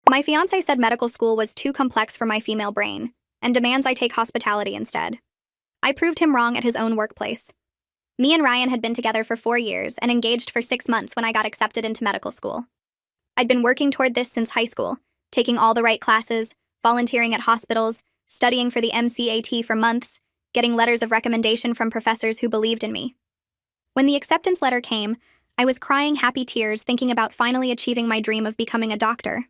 My fiancé said medical school was too complex for my female brain and demands I take hospitality instead. I proved him wrong at his own workplace. Me and Ryan had been together for 4 years and engaged for 6 months when I got accepted into medical school. I'd been working toward this since high school, taking all the right classes, volunteering at hospitals, studying for the MCAT for months, getting letters of recommendation from professors who believed in me. When the acceptance letter came, I was crying happy tears thinking about finally achieving my dream of becoming a doctor.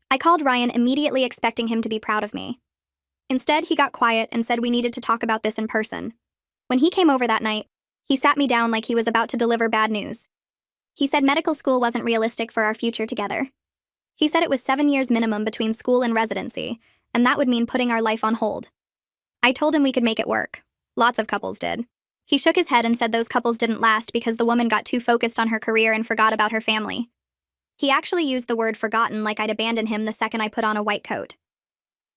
I called Ryan immediately expecting him to be proud of me. Instead, he got quiet and said we needed to talk about this in person. When he came over that night, he sat me down like he was about to deliver bad news. He said medical school wasn't realistic for our future together. He said it was 7 years minimum between school and residency, and that would mean putting our life on hold. I told him we could make it work. Lots of couples did. He shook his head and said those couples didn't last because the woman got too focused on her career and forgot about her family. He actually used the word forgotten like I'd abandoned him the second I put on a white coat.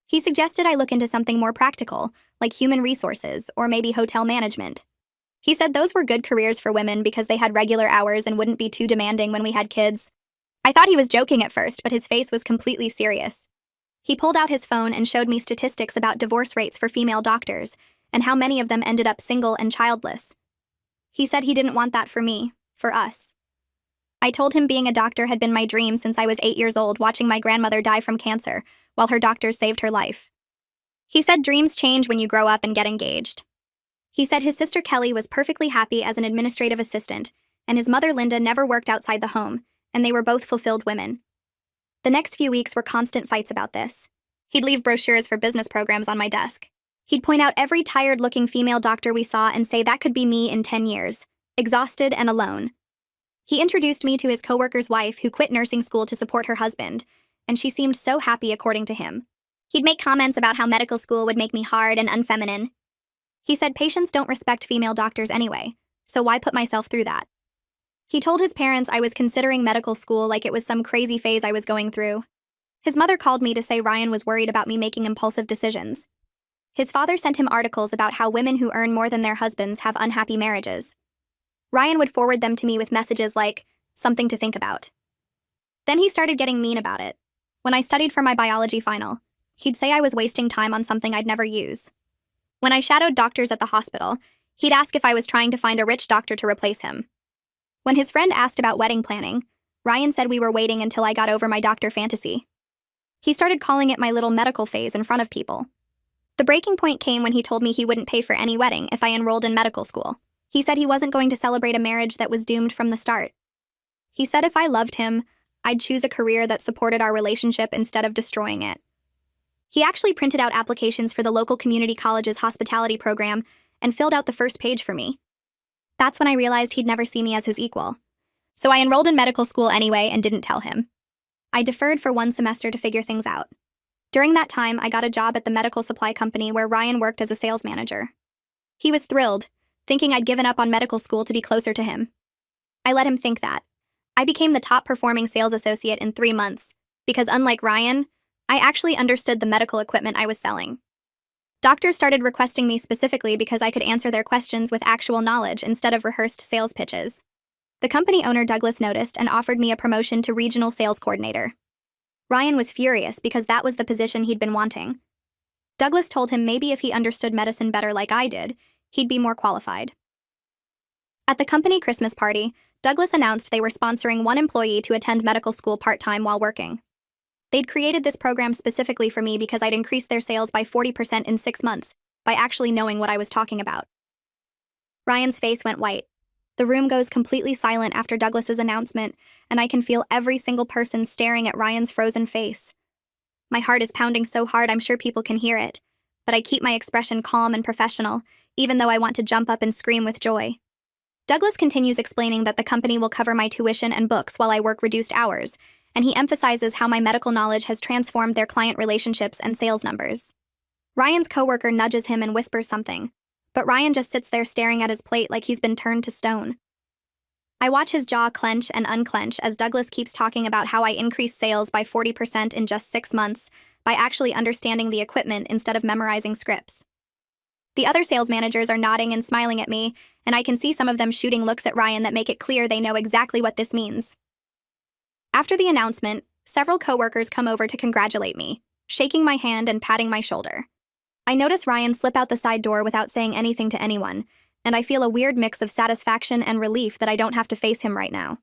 He suggested I look into something more practical, like human resources or maybe hotel management. He said those were good careers for women because they had regular hours and wouldn't be too demanding when we had kids. I thought he was joking at first, but his face was completely serious. He pulled out his phone and showed me statistics about divorce rates for female doctors and how many of them ended up single and childless. He said he didn't want that for me, for us. I told him being a doctor had been my dream since I was 8 years old, watching my grandmother die from cancer while her doctors saved her life. He said dreams change when you grow up and get engaged. He said his sister Kelly was perfectly happy as an administrative assistant, and his mother Linda never worked outside the home, and they were both fulfilled women. The next few weeks were constant fights about this. He'd leave brochures for business programs on my desk. He'd point out every tired-looking female doctor we saw and say that could be me in 10 years, exhausted and alone. He introduced me to his coworker's wife who quit nursing school to support her husband, and she seemed so happy according to him. He'd make comments about how medical school would make me hard and unfeminine. He said patients don't respect female doctors anyway, so why put myself through that? He told his parents I was considering medical school like it was some crazy phase I was going through. His mother called me to say Ryan was worried about me making impulsive decisions. His father sent him articles about how women who earn more than their husbands have unhappy marriages. Ryan would forward them to me with messages like, something to think about. Then he started getting mean about it. When I studied for my biology final, he'd say I was wasting time on something I'd never use. When I shadowed doctors at the hospital, he'd ask if I was trying to find a rich doctor to replace him. When his friend asked about wedding planning, Ryan said we were waiting until I got over my doctor fantasy. He started calling it my little medical phase in front of people. The breaking point came when he told me he wouldn't pay for any wedding if I enrolled in medical school. He said he wasn't going to celebrate a marriage that was doomed from the start. He said if I loved him, I'd choose a career that supported our relationship instead of destroying it. He actually printed out applications for the local community college's hospitality program and filled out the first page for me. That's when I realized he'd never see me as his equal. So I enrolled in medical school anyway and didn't tell him. I deferred for 1 semester to figure things out. During that time, I got a job at the medical supply company where Ryan worked as a sales manager. He was thrilled, thinking I'd given up on medical school to be closer to him. I let him think that. I became the top performing sales associate in 3 months, because unlike Ryan, I actually understood the medical equipment I was selling. Doctors started requesting me specifically because I could answer their questions with actual knowledge instead of rehearsed sales pitches. The company owner Douglas noticed and offered me a promotion to regional sales coordinator. Ryan was furious because that was the position he'd been wanting. Douglas told him maybe if he understood medicine better like I did, he'd be more qualified. At the company Christmas party, Douglas announced they were sponsoring one employee to attend medical school part-time while working. They'd created this program specifically for me because I'd increased their sales by 40% in 6 months by actually knowing what I was talking about. Ryan's face went white. The room goes completely silent after Douglas's announcement, and I can feel every single person staring at Ryan's frozen face. My heart is pounding so hard I'm sure people can hear it, but I keep my expression calm and professional, even though I want to jump up and scream with joy. Douglas continues explaining that the company will cover my tuition and books while I work reduced hours, and he emphasizes how my medical knowledge has transformed their client relationships and sales numbers. Ryan's coworker nudges him and whispers something, but Ryan just sits there staring at his plate like he's been turned to stone. I watch his jaw clench and unclench as Douglas keeps talking about how I increased sales by 40% in just 6 months by actually understanding the equipment instead of memorizing scripts. The other sales managers are nodding and smiling at me, and I can see some of them shooting looks at Ryan that make it clear they know exactly what this means. After the announcement, Several coworkers come over to congratulate me, shaking my hand and patting my shoulder. I notice Ryan slip out the side door without saying anything to anyone, and I feel a weird mix of satisfaction and relief that I don't have to face him right now.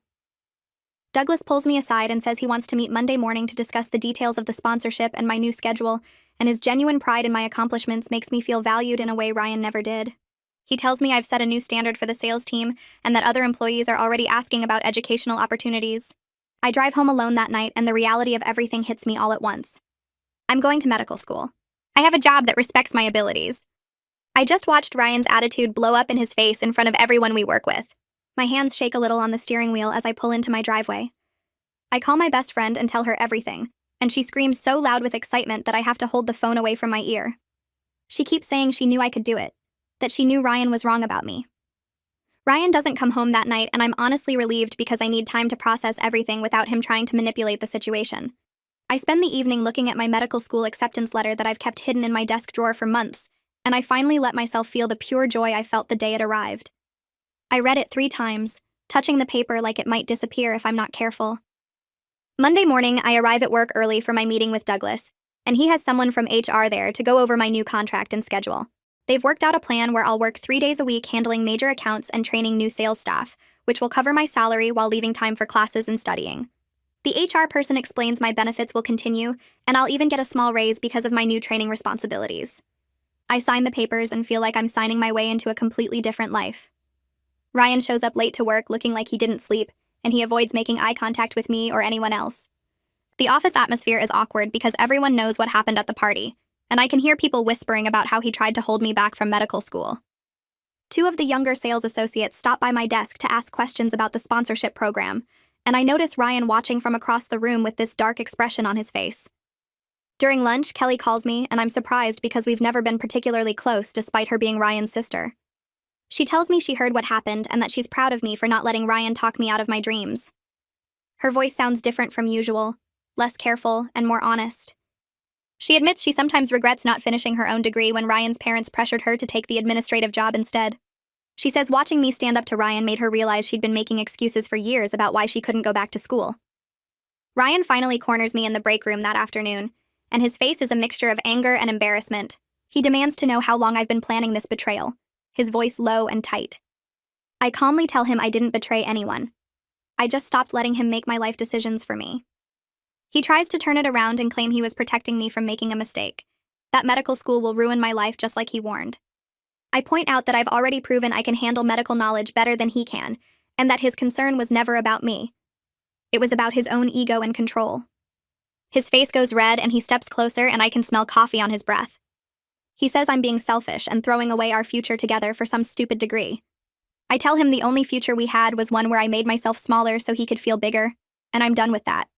Douglas pulls me aside and says he wants to meet Monday morning to discuss the details of the sponsorship and my new schedule, and his genuine pride in my accomplishments makes me feel valued in a way Ryan never did. He tells me I've set a new standard for the sales team and that other employees are already asking about educational opportunities. I drive home alone that night and the reality of everything hits me all at once. I'm going to medical school. I have a job that respects my abilities. I just watched Ryan's attitude blow up in his face in front of everyone we work with. My hands shake a little on the steering wheel as I pull into my driveway. I call my best friend and tell her everything, and she screams so loud with excitement that I have to hold the phone away from my ear. She keeps saying she knew I could do it, that she knew Ryan was wrong about me. Ryan doesn't come home that night, and I'm honestly relieved because I need time to process everything without him trying to manipulate the situation. I spend the evening looking at my medical school acceptance letter that I've kept hidden in my desk drawer for months, and I finally let myself feel the pure joy I felt the day it arrived. I read it 3 times, touching the paper like it might disappear if I'm not careful. Monday morning, I arrive at work early for my meeting with Douglas, and he has someone from HR there to go over my new contract and schedule. They've worked out a plan where I'll work 3 days a week handling major accounts and training new sales staff, which will cover my salary while leaving time for classes and studying. The HR person explains my benefits will continue, and I'll even get a small raise because of my new training responsibilities. I sign the papers and feel like I'm signing my way into a completely different life. Ryan shows up late to work looking like he didn't sleep, and he avoids making eye contact with me or anyone else. The office atmosphere is awkward because everyone knows what happened at the party, and I can hear people whispering about how he tried to hold me back from medical school. 2 of the younger sales associates stop by my desk to ask questions about the sponsorship program, and I notice Ryan watching from across the room with this dark expression on his face. During lunch, Kelly calls me, and I'm surprised because we've never been particularly close despite her being Ryan's sister. She tells me she heard what happened and that she's proud of me for not letting Ryan talk me out of my dreams. Her voice sounds different from usual, less careful and more honest. She admits she sometimes regrets not finishing her own degree when Ryan's parents pressured her to take the administrative job instead. She says watching me stand up to Ryan made her realize she'd been making excuses for years about why she couldn't go back to school. Ryan finally corners me in the break room that afternoon, and his face is a mixture of anger and embarrassment. He demands to know how long I've been planning this betrayal, his voice low and tight. I calmly tell him I didn't betray anyone. I just stopped letting him make my life decisions for me. He tries to turn it around and claim he was protecting me from making a mistake, that medical school will ruin my life just like he warned. I point out that I've already proven I can handle medical knowledge better than he can, and that his concern was never about me. It was about his own ego and control. His face goes red and he steps closer and I can smell coffee on his breath. He says I'm being selfish and throwing away our future together for some stupid degree. I tell him the only future we had was one where I made myself smaller so he could feel bigger, and I'm done with that.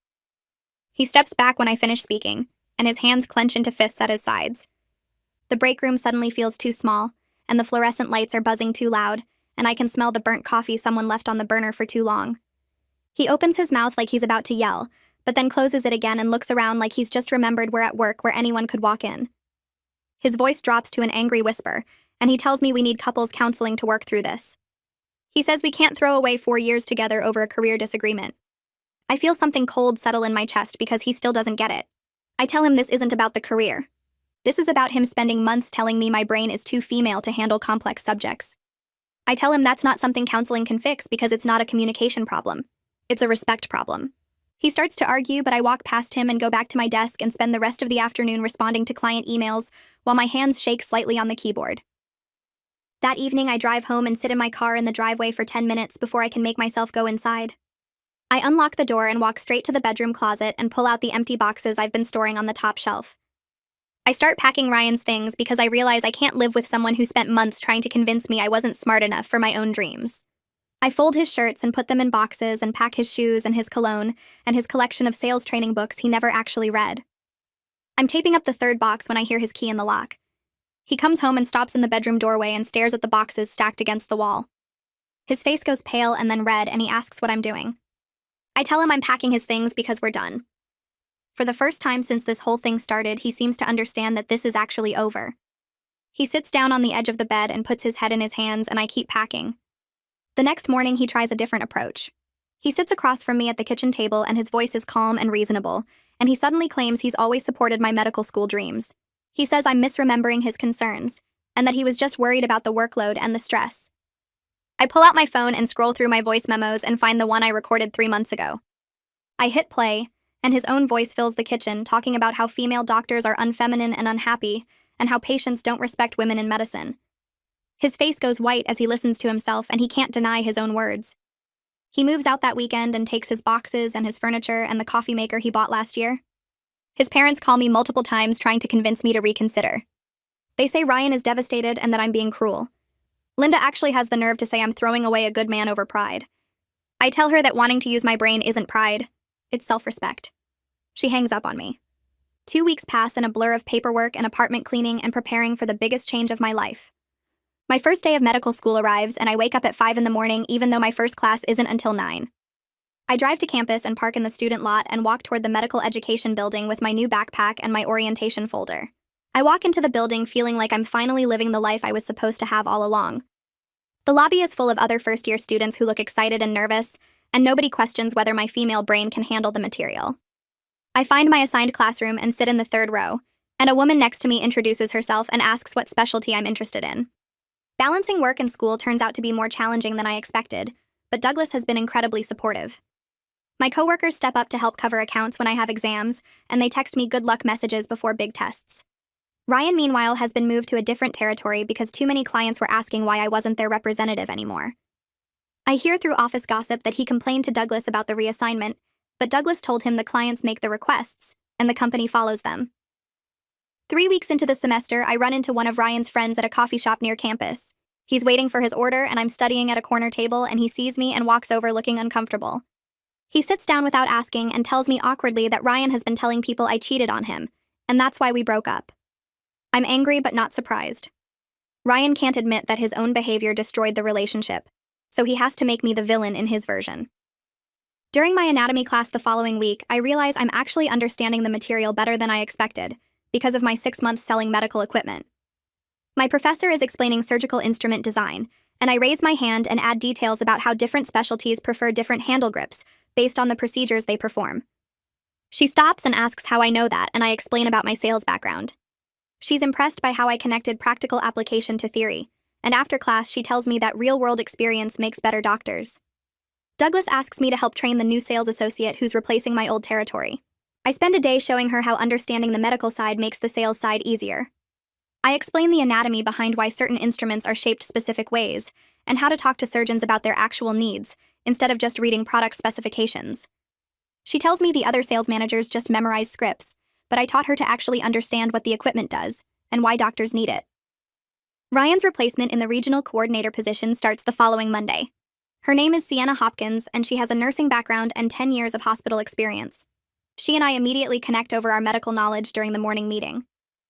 He steps back when I finish speaking, and his hands clench into fists at his sides. The break room suddenly feels too small, and the fluorescent lights are buzzing too loud, and I can smell the burnt coffee someone left on the burner for too long. He opens his mouth like he's about to yell, but then closes it again and looks around like he's just remembered we're at work where anyone could walk in. His voice drops to an angry whisper, and he tells me we need couples counseling to work through this. He says we can't throw away 4 years together over a career disagreement. I feel something cold settle in my chest because he still doesn't get it. I tell him this isn't about the career. This is about him spending months telling me my brain is too female to handle complex subjects. I tell him that's not something counseling can fix because it's not a communication problem. It's a respect problem. He starts to argue, but I walk past him and go back to my desk and spend the rest of the afternoon responding to client emails while my hands shake slightly on the keyboard. That evening, I drive home and sit in my car in the driveway for 10 minutes before I can make myself go inside. I unlock the door and walk straight to the bedroom closet and pull out the empty boxes I've been storing on the top shelf. I start packing Ryan's things because I realize I can't live with someone who spent months trying to convince me I wasn't smart enough for my own dreams. I fold his shirts and put them in boxes and pack his shoes and his cologne and his collection of sales training books he never actually read. I'm taping up the 3rd box when I hear his key in the lock. He comes home and stops in the bedroom doorway and stares at the boxes stacked against the wall. His face goes pale and then red, and he asks what I'm doing. I tell him I'm packing his things because we're done. For the first time since this whole thing started, he seems to understand that this is actually over. He sits down on the edge of the bed and puts his head in his hands, and I keep packing. The next morning, he tries a different approach. He sits across from me at the kitchen table and his voice is calm and reasonable, and he suddenly claims he's always supported my medical school dreams. He says I'm misremembering his concerns, and that he was just worried about the workload and the stress. I pull out my phone and scroll through my voice memos and find the one I recorded 3 months ago. I hit play, and his own voice fills the kitchen, talking about how female doctors are unfeminine and unhappy, and how patients don't respect women in medicine. His face goes white as he listens to himself, and he can't deny his own words. He moves out that weekend and takes his boxes and his furniture and the coffee maker he bought last year. His parents call me multiple times trying to convince me to reconsider. They say Ryan is devastated and that I'm being cruel. Linda actually has the nerve to say I'm throwing away a good man over pride. I tell her that wanting to use my brain isn't pride, it's self-respect. She hangs up on me. 2 weeks pass in a blur of paperwork and apartment cleaning and preparing for the biggest change of my life. My first day of medical school arrives, and I wake up at 5 in the morning even though my first class isn't until 9. I drive to campus and park in the student lot and walk toward the medical education building with my new backpack and my orientation folder. I walk into the building feeling like I'm finally living the life I was supposed to have all along. The lobby is full of other first-year students who look excited and nervous, and nobody questions whether my female brain can handle the material. I find my assigned classroom and sit in the 3rd row, and a woman next to me introduces herself and asks what specialty I'm interested in. Balancing work and school turns out to be more challenging than I expected, but Douglas has been incredibly supportive. My coworkers step up to help cover accounts when I have exams, and they text me good luck messages before big tests. Ryan, meanwhile, has been moved to a different territory because too many clients were asking why I wasn't their representative anymore. I hear through office gossip that he complained to Douglas about the reassignment, but Douglas told him the clients make the requests, and the company follows them. 3 weeks into the semester, I run into one of Ryan's friends at a coffee shop near campus. He's waiting for his order, and I'm studying at a corner table, and he sees me and walks over looking uncomfortable. He sits down without asking and tells me awkwardly that Ryan has been telling people I cheated on him, and that's why we broke up. I'm angry but not surprised. Ryan can't admit that his own behavior destroyed the relationship, so he has to make me the villain in his version. During my anatomy class the following week, I realize I'm actually understanding the material better than I expected, because of my 6 months selling medical equipment. My professor is explaining surgical instrument design, and I raise my hand and add details about how different specialties prefer different handle grips based on the procedures they perform. She stops and asks how I know that, and I explain about my sales background. She's impressed by how I connected practical application to theory, and after class she tells me that real-world experience makes better doctors. Douglas asks me to help train the new sales associate who's replacing my old territory. I spend a day showing her how understanding the medical side makes the sales side easier. I explain the anatomy behind why certain instruments are shaped specific ways, and how to talk to surgeons about their actual needs, instead of just reading product specifications. She tells me the other sales managers just memorize scripts, but I taught her to actually understand what the equipment does, and why doctors need it. Ryan's replacement in the regional coordinator position starts the following Monday. Her name is Sienna Hopkins, and she has a nursing background and 10 years of hospital experience. She and I immediately connect over our medical knowledge during the morning meeting.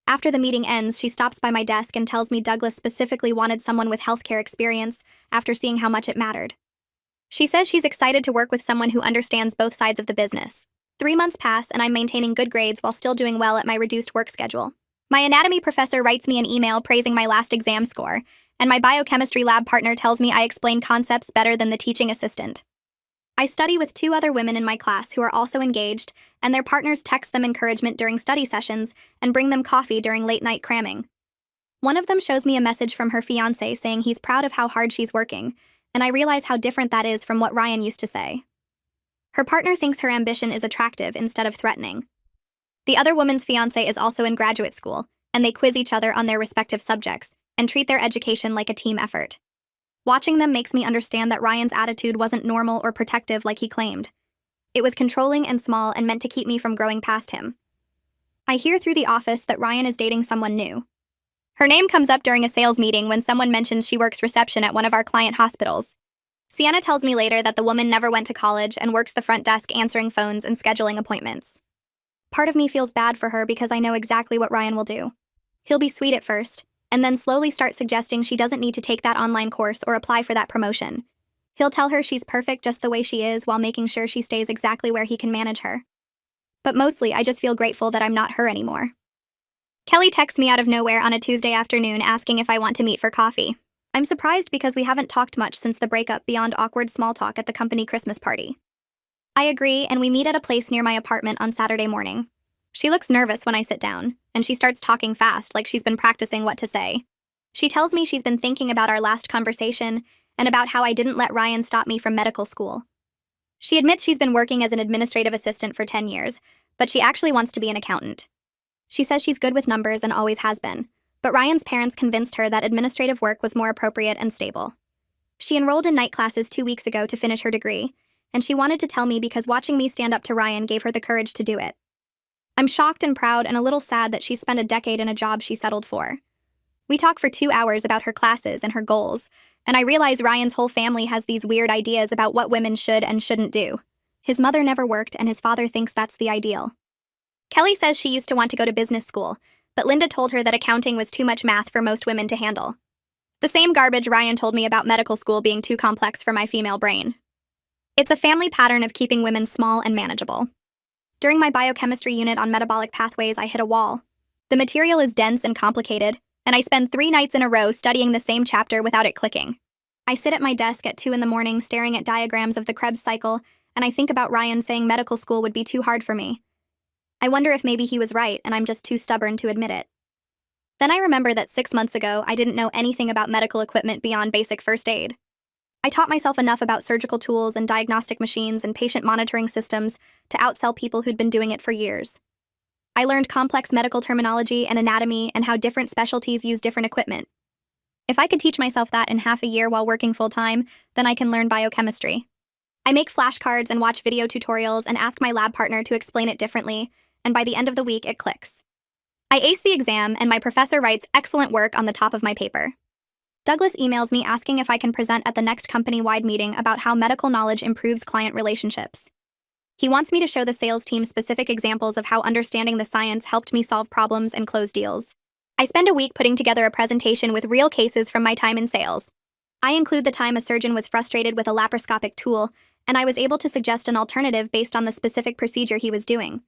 After the meeting ends, she stops by my desk and tells me Douglas specifically wanted someone with healthcare experience after seeing how much it mattered. She says she's excited to work with someone who understands both sides of the business. 3 months pass, and I'm maintaining good grades while still doing well at my reduced work schedule. My anatomy professor writes me an email praising my last exam score, and my biochemistry lab partner tells me I explain concepts better than the teaching assistant. I study with 2 other women in my class who are also engaged, and their partners text them encouragement during study sessions and bring them coffee during late-night cramming. One of them shows me a message from her fiancé saying he's proud of how hard she's working, and I realize how different that is from what Ryan used to say. Her partner thinks her ambition is attractive instead of threatening. The other woman's fiancé is also in graduate school, and they quiz each other on their respective subjects and treat their education like a team effort. Watching them makes me understand that Ryan's attitude wasn't normal or protective like he claimed. It was controlling and small and meant to keep me from growing past him. I hear through the office that Ryan is dating someone new. Her name comes up during a sales meeting when someone mentions she works reception at one of our client hospitals. Sienna tells me later that the woman never went to college and works the front desk answering phones and scheduling appointments. Part of me feels bad for her because I know exactly what Ryan will do. He'll be sweet at first, and then slowly start suggesting she doesn't need to take that online course or apply for that promotion. He'll tell her she's perfect just the way she is while making sure she stays exactly where he can manage her. But mostly, I just feel grateful that I'm not her anymore. Kelly texts me out of nowhere on a Tuesday afternoon asking if I want to meet for coffee. I'm surprised because we haven't talked much since the breakup beyond awkward small talk at the company Christmas party. I agree, and we meet at a place near my apartment on Saturday morning. She looks nervous when I sit down, and she starts talking fast like she's been practicing what to say. She tells me she's been thinking about our last conversation and about how I didn't let Ryan stop me from medical school. She admits she's been working as an administrative assistant for 10 years, but she actually wants to be an accountant. She says she's good with numbers and always has been, but Ryan's parents convinced her that administrative work was more appropriate and stable. She enrolled in night classes 2 weeks ago to finish her degree, and she wanted to tell me because watching me stand up to Ryan gave her the courage to do it. I'm shocked and proud and a little sad that she spent a decade in a job she settled for. We talk for 2 hours about her classes and her goals, and I realize Ryan's whole family has these weird ideas about what women should and shouldn't do. His mother never worked, and his father thinks that's the ideal. Kelly says she used to want to go to business school, but Linda told her that accounting was too much math for most women to handle. The same garbage Ryan told me about medical school being too complex for my female brain. It's a family pattern of keeping women small and manageable. During my biochemistry unit on metabolic pathways, I hit a wall. The material is dense and complicated, and I spend 3 nights in a row studying the same chapter without it clicking. I sit at my desk at 2 in the morning staring at diagrams of the Krebs cycle, and I think about Ryan saying medical school would be too hard for me. I wonder if maybe he was right and I'm just too stubborn to admit it. Then I remember that 6 months ago, I didn't know anything about medical equipment beyond basic first aid. I taught myself enough about surgical tools and diagnostic machines and patient monitoring systems to outsell people who'd been doing it for years. I learned complex medical terminology and anatomy and how different specialties use different equipment. If I could teach myself that in half a year while working full-time, then I can learn biochemistry. I make flashcards and watch video tutorials and ask my lab partner to explain it differently, and by the end of the week, it clicks. I ace the exam, and my professor writes excellent work on the top of my paper. Douglas emails me asking if I can present at the next company-wide meeting about how medical knowledge improves client relationships. He wants me to show the sales team specific examples of how understanding the science helped me solve problems and close deals. I spend a week putting together a presentation with real cases from my time in sales. I include the time a surgeon was frustrated with a laparoscopic tool, and I was able to suggest an alternative based on the specific procedure he was doing.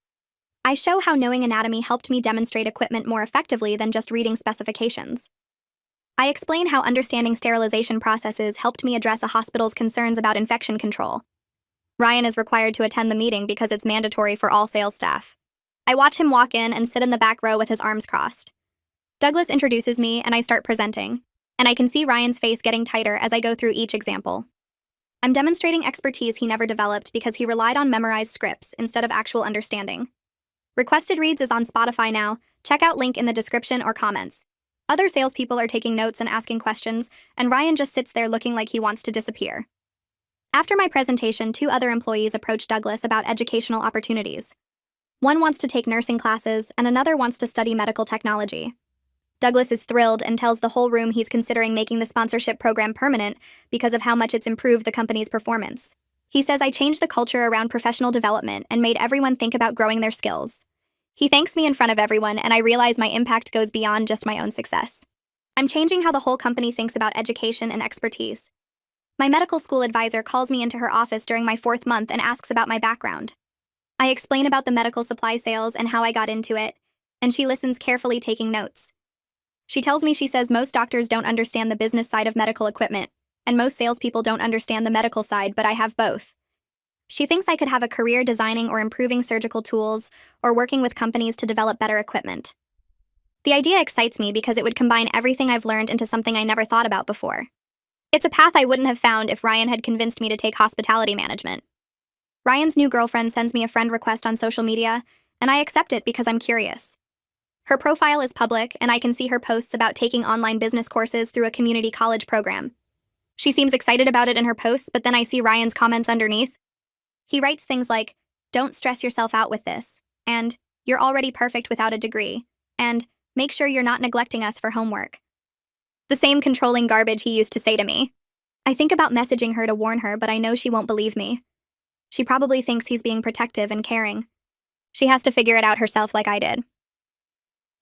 I show how knowing anatomy helped me demonstrate equipment more effectively than just reading specifications. I explain how understanding sterilization processes helped me address a hospital's concerns about infection control. Ryan is required to attend the meeting because it's mandatory for all sales staff. I watch him walk in and sit in the back row with his arms crossed. Douglas introduces me and I start presenting, and I can see Ryan's face getting tighter as I go through each example. I'm demonstrating expertise he never developed because he relied on memorized scripts instead of actual understanding. Requested Reads is on Spotify now. Check out link in the description or comments. Other salespeople are taking notes and asking questions, and Ryan just sits there looking like he wants to disappear. After my presentation, 2 other employees approach Douglas about educational opportunities. One wants to take nursing classes, and another wants to study medical technology. Douglas is thrilled and tells the whole room he's considering making the sponsorship program permanent because of how much it's improved the company's performance. He says I changed the culture around professional development and made everyone think about growing their skills. He thanks me in front of everyone, and I realize my impact goes beyond just my own success. I'm changing how the whole company thinks about education and expertise. My medical school advisor calls me into her office during my 4th month and asks about my background. I explain about the medical supply sales and how I got into it, and she listens carefully, taking notes. She tells me she says most doctors don't understand the business side of medical equipment, and most salespeople don't understand the medical side, but I have both. She thinks I could have a career designing or improving surgical tools or working with companies to develop better equipment. The idea excites me because it would combine everything I've learned into something I never thought about before. It's a path I wouldn't have found if Ryan had convinced me to take hospitality management. Ryan's new girlfriend sends me a friend request on social media, and I accept it because I'm curious. Her profile is public, and I can see her posts about taking online business courses through a community college program. She seems excited about it in her posts, but then I see Ryan's comments underneath. He writes things like, "Don't stress yourself out with this," and "You're already perfect without a degree," and "Make sure you're not neglecting us for homework." The same controlling garbage he used to say to me. I think about messaging her to warn her, but I know she won't believe me. She probably thinks he's being protective and caring. She has to figure it out herself like I did.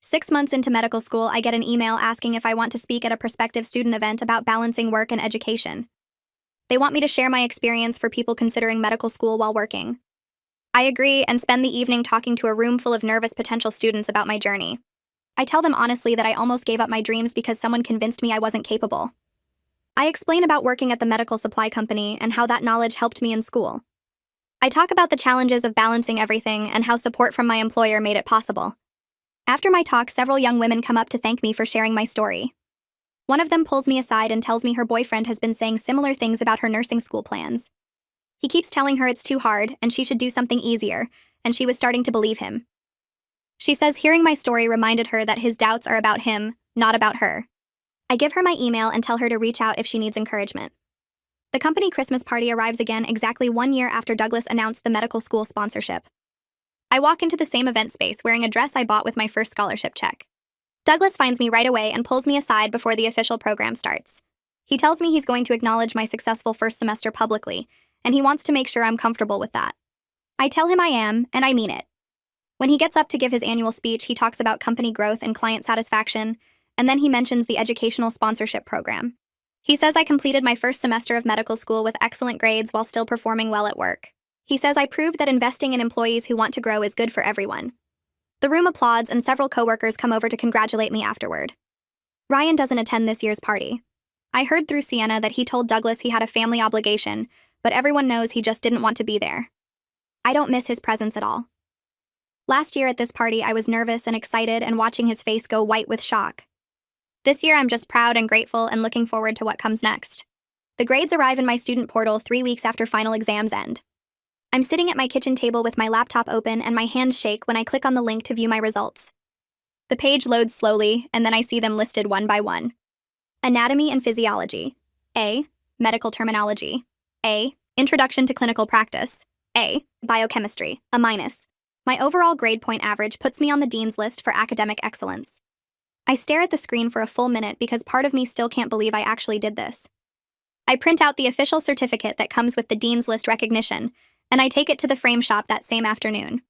6 months into medical school, I get an email asking if I want to speak at a prospective student event about balancing work and education. They want me to share my experience for people considering medical school while working. I agree and spend the evening talking to a room full of nervous potential students about my journey. I tell them honestly that I almost gave up my dreams because someone convinced me I wasn't capable. I explain about working at the medical supply company and how that knowledge helped me in school. I talk about the challenges of balancing everything and how support from my employer made it possible. After my talk, several young women come up to thank me for sharing my story. One of them pulls me aside and tells me her boyfriend has been saying similar things about her nursing school plans. He keeps telling her it's too hard and she should do something easier, and she was starting to believe him. She says hearing my story reminded her that his doubts are about him, not about her. I give her my email and tell her to reach out if she needs encouragement. The company Christmas party arrives again exactly 1 year after Douglas announced the medical school sponsorship. I walk into the same event space wearing a dress I bought with my first scholarship check. Douglas finds me right away and pulls me aside before the official program starts. He tells me he's going to acknowledge my successful first semester publicly, and he wants to make sure I'm comfortable with that. I tell him I am, and I mean it. When he gets up to give his annual speech, he talks about company growth and client satisfaction, and then he mentions the educational sponsorship program. He says I completed my first semester of medical school with excellent grades while still performing well at work. He says I proved that investing in employees who want to grow is good for everyone. The room applauds and several coworkers come over to congratulate me afterward. Ryan doesn't attend this year's party. I heard through Sienna that he told Douglas he had a family obligation, but everyone knows he just didn't want to be there. I don't miss his presence at all. Last year at this party, I was nervous and excited and watching his face go white with shock. This year, I'm just proud and grateful and looking forward to what comes next. The grades arrive in my student portal 3 weeks after final exams end. I'm sitting at my kitchen table with my laptop open and my hands shake when I click on the link to view my results. The page loads slowly, and then I see them listed one by one. Anatomy and Physiology. A. Medical Terminology. A. Introduction to Clinical Practice. A. Biochemistry. A minus. My overall grade point average puts me on the dean's list for academic excellence. I stare at the screen for a full minute because part of me still can't believe I actually did this. I print out the official certificate that comes with the dean's list recognition, and I take it to the frame shop that same afternoon.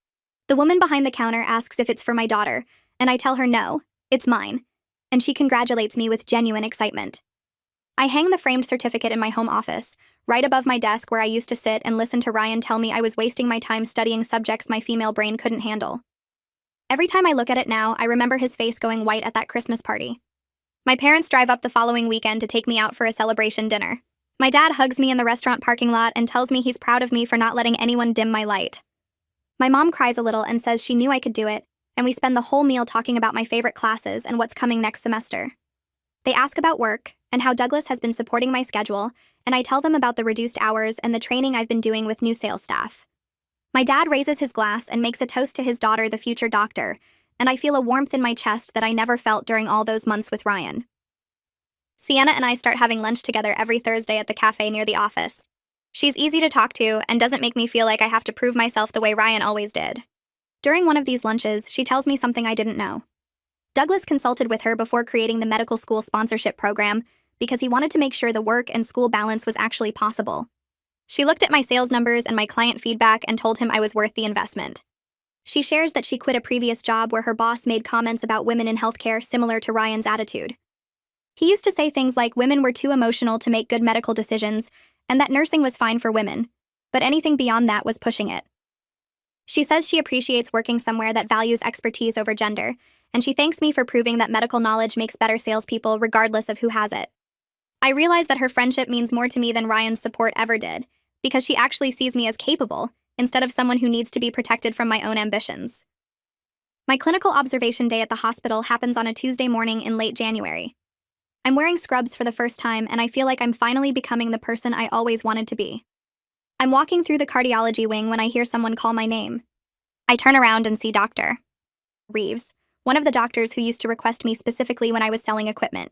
The woman behind the counter asks if it's for my daughter, and I tell her no, it's mine, and she congratulates me with genuine excitement. I hang the framed certificate in my home office, right above my desk where I used to sit and listen to Ryan tell me I was wasting my time studying subjects my female brain couldn't handle. Every time I look at it now, I remember his face going white at that Christmas party. My parents drive up the following weekend to take me out for a celebration dinner. My dad hugs me in the restaurant parking lot and tells me he's proud of me for not letting anyone dim my light. My mom cries a little and says she knew I could do it, and we spend the whole meal talking about my favorite classes and what's coming next semester. They ask about work and how Douglas has been supporting my schedule, and I tell them about the reduced hours and the training I've been doing with new sales staff. My dad raises his glass and makes a toast to his daughter, the future doctor, and I feel a warmth in my chest that I never felt during all those months with Ryan. Sienna and I start having lunch together every Thursday at the cafe near the office. She's easy to talk to and doesn't make me feel like I have to prove myself the way Ryan always did. During one of these lunches, she tells me something I didn't know. Douglas consulted with her before creating the medical school sponsorship program because he wanted to make sure the work and school balance was actually possible. She looked at my sales numbers and my client feedback and told him I was worth the investment. She shares that she quit a previous job where her boss made comments about women in healthcare similar to Ryan's attitude. He used to say things like women were too emotional to make good medical decisions and that nursing was fine for women, but anything beyond that was pushing it. She says she appreciates working somewhere that values expertise over gender, and she thanks me for proving that medical knowledge makes better salespeople regardless of who has it. I realize that her friendship means more to me than Ryan's support ever did, because she actually sees me as capable, instead of someone who needs to be protected from my own ambitions. My clinical observation day at the hospital happens on a Tuesday morning in late January. I'm wearing scrubs for the first time, and I feel like I'm finally becoming the person I always wanted to be. I'm walking through the cardiology wing when I hear someone call my name. I turn around and see Dr. Reeves, one of the doctors who used to request me specifically when I was selling equipment.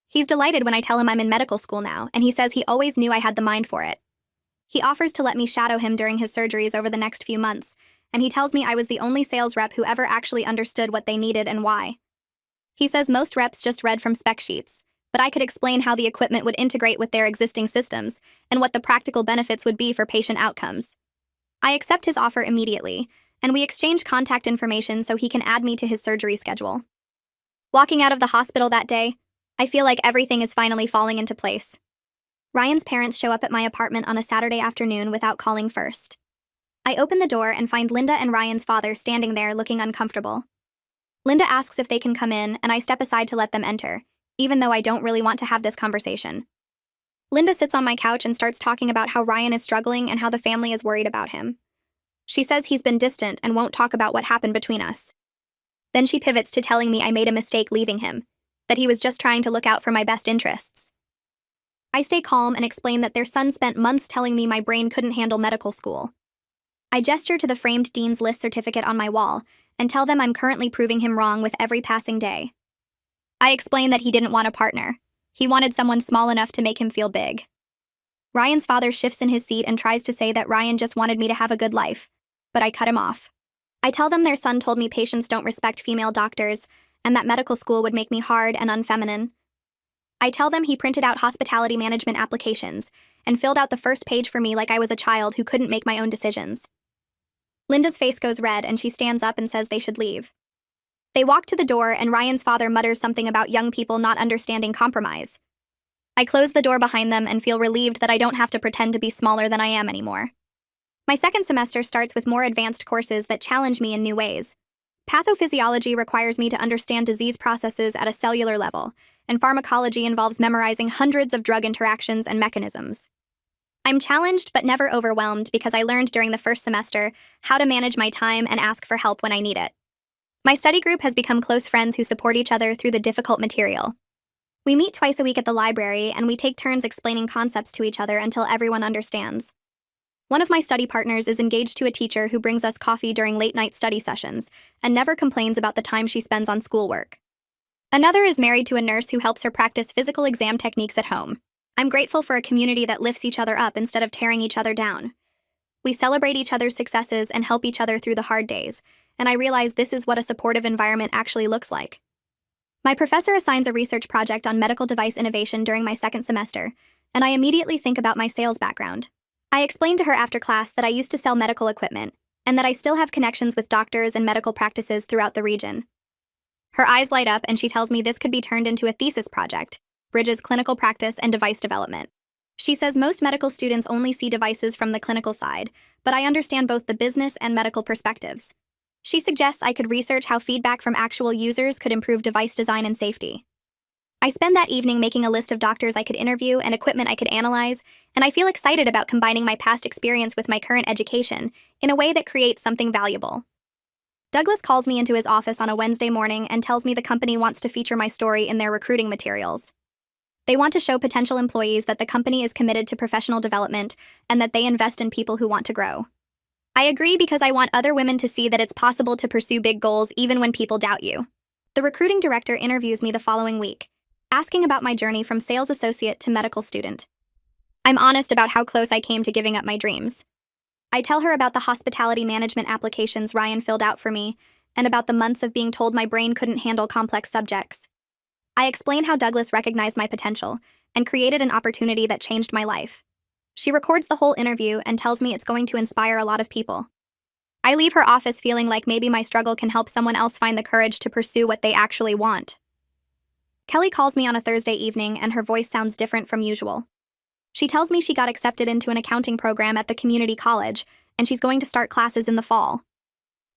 He's delighted when I tell him I'm in medical school now, and he says he always knew I had the mind for it. He offers to let me shadow him during his surgeries over the next few months, and he tells me I was the only sales rep who ever actually understood what they needed and why. He says most reps just read from spec sheets, but I could explain how the equipment would integrate with their existing systems and what the practical benefits would be for patient outcomes. I accept his offer immediately, and we exchange contact information so he can add me to his surgery schedule. Walking out of the hospital that day, I feel like everything is finally falling into place. Ryan's parents show up at my apartment on a Saturday afternoon without calling first. I open the door and find Linda and Ryan's father standing there looking uncomfortable. Linda asks if they can come in, and I step aside to let them enter, even though I don't really want to have this conversation. Linda sits on my couch and starts talking about how Ryan is struggling and how the family is worried about him. She says he's been distant and won't talk about what happened between us. Then she pivots to telling me I made a mistake leaving him, that he was just trying to look out for my best interests. I stay calm and explain that their son spent months telling me my brain couldn't handle medical school. I gesture to the framed Dean's List certificate on my wall and tell them I'm currently proving him wrong with every passing day. I explain that he didn't want a partner. He wanted someone small enough to make him feel big. Ryan's father shifts in his seat and tries to say that Ryan just wanted me to have a good life, but I cut him off. I tell them their son told me patients don't respect female doctors and that medical school would make me hard and unfeminine. I tell them he printed out hospitality management applications and filled out the first page for me like I was a child who couldn't make my own decisions. Linda's face goes red and she stands up and says they should leave. They walk to the door and Ryan's father mutters something about young people not understanding compromise. I close the door behind them and feel relieved that I don't have to pretend to be smaller than I am anymore. My second semester starts with more advanced courses that challenge me in new ways. Pathophysiology requires me to understand disease processes at a cellular level, and pharmacology involves memorizing hundreds of drug interactions and mechanisms. I'm challenged but never overwhelmed because I learned during the first semester how to manage my time and ask for help when I need it. My study group has become close friends who support each other through the difficult material. We meet twice a week at the library and we take turns explaining concepts to each other until everyone understands. One of my study partners is engaged to a teacher who brings us coffee during late-night study sessions and never complains about the time she spends on schoolwork. Another is married to a nurse who helps her practice physical exam techniques at home. I'm grateful for a community that lifts each other up instead of tearing each other down. We celebrate each other's successes and help each other through the hard days, and I realize this is what a supportive environment actually looks like. My professor assigns a research project on medical device innovation during my second semester, and I immediately think about my sales background. I explained to her after class that I used to sell medical equipment, and that I still have connections with doctors and medical practices throughout the region. Her eyes light up and she tells me this could be turned into a thesis project, bridges clinical practice and device development. She says most medical students only see devices from the clinical side, but I understand both the business and medical perspectives. She suggests I could research how feedback from actual users could improve device design and safety. I spend that evening making a list of doctors I could interview and equipment I could analyze, and I feel excited about combining my past experience with my current education in a way that creates something valuable. Douglas calls me into his office on a Wednesday morning and tells me the company wants to feature my story in their recruiting materials. They want to show potential employees that the company is committed to professional development and that they invest in people who want to grow. I agree because I want other women to see that it's possible to pursue big goals even when people doubt you. The recruiting director interviews me the following week, asking about my journey from sales associate to medical student. I'm honest about how close I came to giving up my dreams. I tell her about the hospitality management applications Ryan filled out for me and about the months of being told my brain couldn't handle complex subjects. I explain how Douglas recognized my potential and created an opportunity that changed my life. She records the whole interview and tells me it's going to inspire a lot of people. I leave her office feeling like maybe my struggle can help someone else find the courage to pursue what they actually want. Kelly calls me on a Thursday evening and her voice sounds different from usual. She tells me she got accepted into an accounting program at the community college and she's going to start classes in the fall.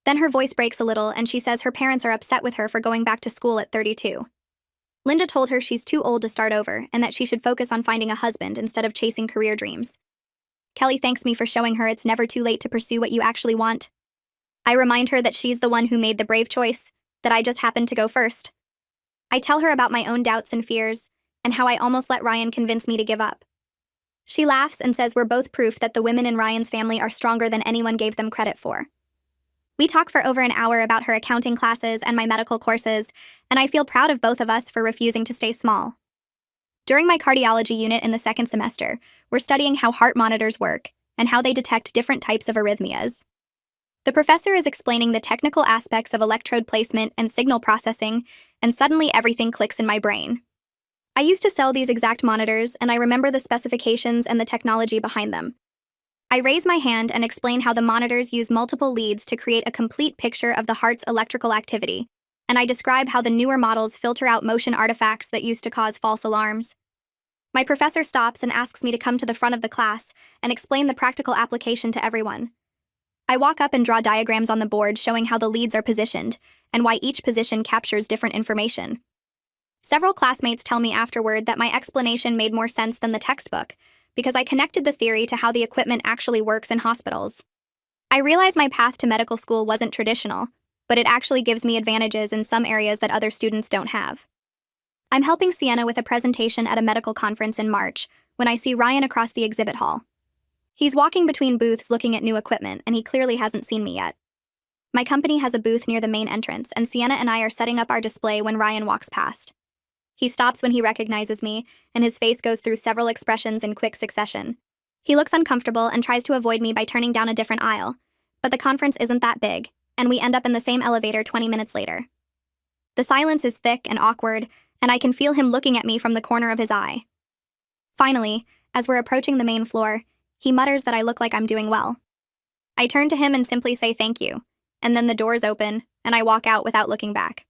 Then her voice breaks a little and she says her parents are upset with her for going back to school at 32. Linda told her she's too old to start over and that she should focus on finding a husband instead of chasing career dreams. Kelly thanks me for showing her it's never too late to pursue what you actually want. I remind her that she's the one who made the brave choice, that I just happened to go first. I tell her about my own doubts and fears and how I almost let Ryan convince me to give up. She laughs and says we're both proof that the women in Ryan's family are stronger than anyone gave them credit for. We talk for over an hour about her accounting classes and my medical courses, and I feel proud of both of us for refusing to stay small. During my cardiology unit in the second semester, we're studying how heart monitors work and how they detect different types of arrhythmias. The professor is explaining the technical aspects of electrode placement and signal processing, and suddenly everything clicks in my brain. I used to sell these exact monitors, and I remember the specifications and the technology behind them. I raise my hand and explain how the monitors use multiple leads to create a complete picture of the heart's electrical activity, and I describe how the newer models filter out motion artifacts that used to cause false alarms. My professor stops and asks me to come to the front of the class and explain the practical application to everyone. I walk up and draw diagrams on the board showing how the leads are positioned and why each position captures different information. Several classmates tell me afterward that my explanation made more sense than the textbook, because I connected the theory to how the equipment actually works in hospitals. I realize my path to medical school wasn't traditional, but it actually gives me advantages in some areas that other students don't have. I'm helping Sienna with a presentation at a medical conference in March when I see Ryan across the exhibit hall. He's walking between booths looking at new equipment, and he clearly hasn't seen me yet. My company has a booth near the main entrance, and Sienna and I are setting up our display when Ryan walks past. He stops when he recognizes me, and his face goes through several expressions in quick succession. He looks uncomfortable and tries to avoid me by turning down a different aisle, but the conference isn't that big, and we end up in the same elevator 20 minutes later. The silence is thick and awkward, and I can feel him looking at me from the corner of his eye. Finally, as we're approaching the main floor, he mutters that I look like I'm doing well. I turn to him and simply say thank you, and then the doors open, and I walk out without looking back.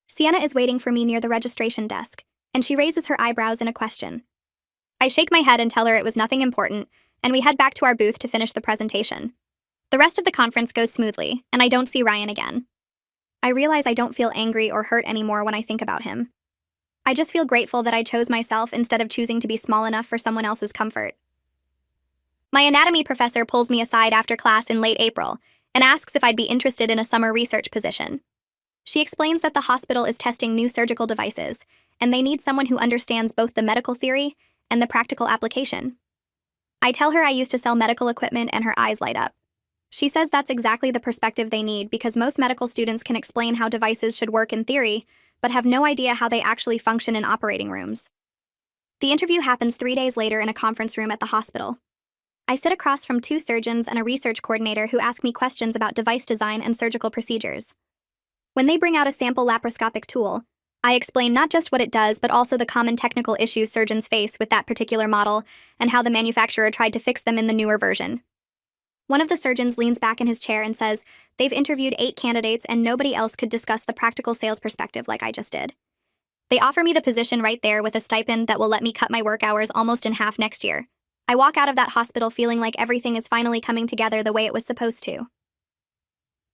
Sienna is waiting for me near the registration desk, and she raises her eyebrows in a question. I shake my head and tell her it was nothing important, and we head back to our booth to finish the presentation. The rest of the conference goes smoothly, and I don't see Ryan again. I realize I don't feel angry or hurt anymore when I think about him. I just feel grateful that I chose myself instead of choosing to be small enough for someone else's comfort. My anatomy professor pulls me aside after class in late April and asks if I'd be interested in a summer research position. She explains that the hospital is testing new surgical devices, and they need someone who understands both the medical theory and the practical application. I tell her I used to sell medical equipment, and her eyes light up. She says that's exactly the perspective they need because most medical students can explain how devices should work in theory, but have no idea how they actually function in operating rooms. The interview happens 3 days later in a conference room at the hospital. I sit across from 2 surgeons and a research coordinator who ask me questions about device design and surgical procedures. When they bring out a sample laparoscopic tool, I explain not just what it does, but also the common technical issues surgeons face with that particular model and how the manufacturer tried to fix them in the newer version. One of the surgeons leans back in his chair and says they've interviewed 8 candidates and nobody else could discuss the practical sales perspective like I just did. They offer me the position right there with a stipend that will let me cut my work hours almost in half next year. I walk out of that hospital feeling like everything is finally coming together the way it was supposed to.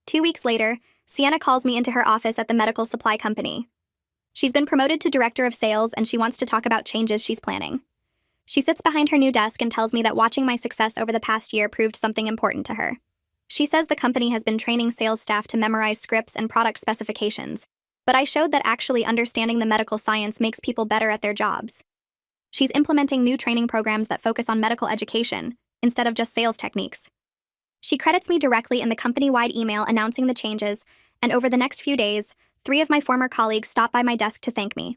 2 weeks later, Sienna calls me into her office at the medical supply company. She's been promoted to director of sales, and she wants to talk about changes she's planning. She sits behind her new desk and tells me that watching my success over the past year proved something important to her. She says the company has been training sales staff to memorize scripts and product specifications, but I showed that actually understanding the medical science makes people better at their jobs. She's implementing new training programs that focus on medical education, instead of just sales techniques. She credits me directly in the company-wide email announcing the changes, and over the next few days, 3 of my former colleagues stop by my desk to thank me.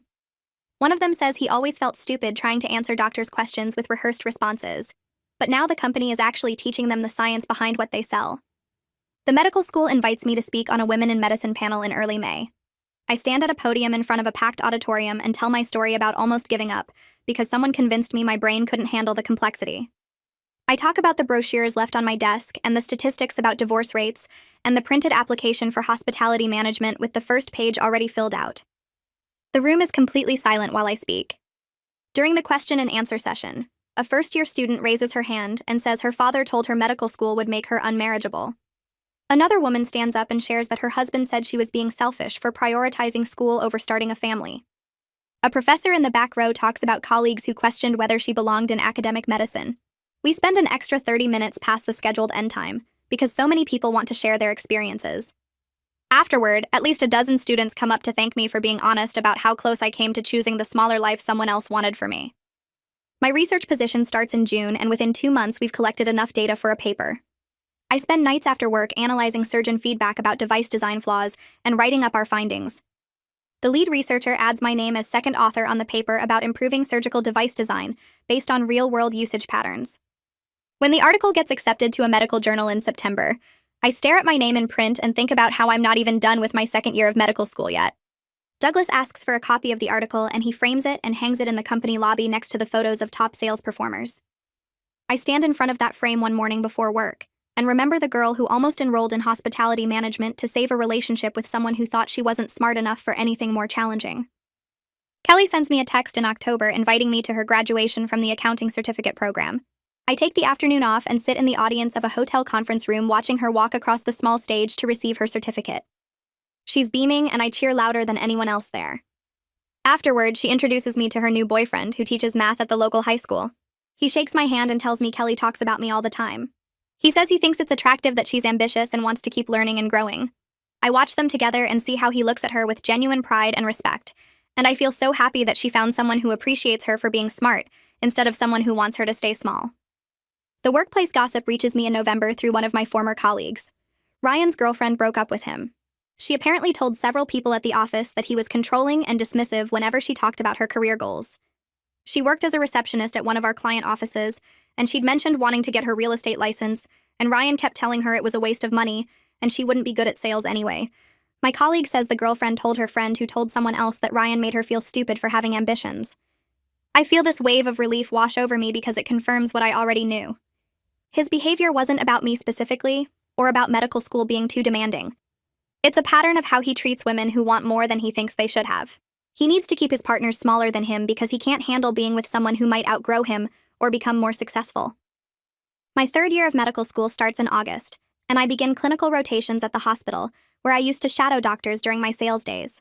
One of them says he always felt stupid trying to answer doctors' questions with rehearsed responses, but now the company is actually teaching them the science behind what they sell. The medical school invites me to speak on a Women in Medicine panel in early May. I stand at a podium in front of a packed auditorium and tell my story about almost giving up because someone convinced me my brain couldn't handle the complexity. I talk about the brochures left on my desk and the statistics about divorce rates and the printed application for hospitality management with the first page already filled out. The room is completely silent while I speak. During the question and answer session, a first-year student raises her hand and says her father told her medical school would make her unmarriageable. Another woman stands up and shares that her husband said she was being selfish for prioritizing school over starting a family. A professor in the back row talks about colleagues who questioned whether she belonged in academic medicine. We spend an extra 30 minutes past the scheduled end time because so many people want to share their experiences. Afterward, at least a dozen students come up to thank me for being honest about how close I came to choosing the smaller life someone else wanted for me. My research position starts in June, and within 2 months we've collected enough data for a paper. I spend nights after work analyzing surgeon feedback about device design flaws and writing up our findings. The lead researcher adds my name as second author on the paper about improving surgical device design based on real-world usage patterns. When the article gets accepted to a medical journal in September, I stare at my name in print and think about how I'm not even done with my second year of medical school yet. Douglas asks for a copy of the article, and he frames it and hangs it in the company lobby next to the photos of top sales performers. I stand in front of that frame one morning before work and remember the girl who almost enrolled in hospitality management to save a relationship with someone who thought she wasn't smart enough for anything more challenging. Kelly sends me a text in October inviting me to her graduation from the accounting certificate program. I take the afternoon off and sit in the audience of a hotel conference room watching her walk across the small stage to receive her certificate. She's beaming, and I cheer louder than anyone else there. Afterward, she introduces me to her new boyfriend, who teaches math at the local high school. He shakes my hand and tells me Kelly talks about me all the time. He says he thinks it's attractive that she's ambitious and wants to keep learning and growing. I watch them together and see how he looks at her with genuine pride and respect, and I feel so happy that she found someone who appreciates her for being smart instead of someone who wants her to stay small. The workplace gossip reaches me in November through one of my former colleagues. Ryan's girlfriend broke up with him. She apparently told several people at the office that he was controlling and dismissive whenever she talked about her career goals. She worked as a receptionist at one of our client offices, and she'd mentioned wanting to get her real estate license, and Ryan kept telling her it was a waste of money, and she wouldn't be good at sales anyway. My colleague says the girlfriend told her friend who told someone else that Ryan made her feel stupid for having ambitions. I feel this wave of relief wash over me because it confirms what I already knew. His behavior wasn't about me specifically, or about medical school being too demanding. It's a pattern of how he treats women who want more than he thinks they should have. He needs to keep his partners smaller than him because he can't handle being with someone who might outgrow him or become more successful. My third year of medical school starts in August, and I begin clinical rotations at the hospital, where I used to shadow doctors during my sales days.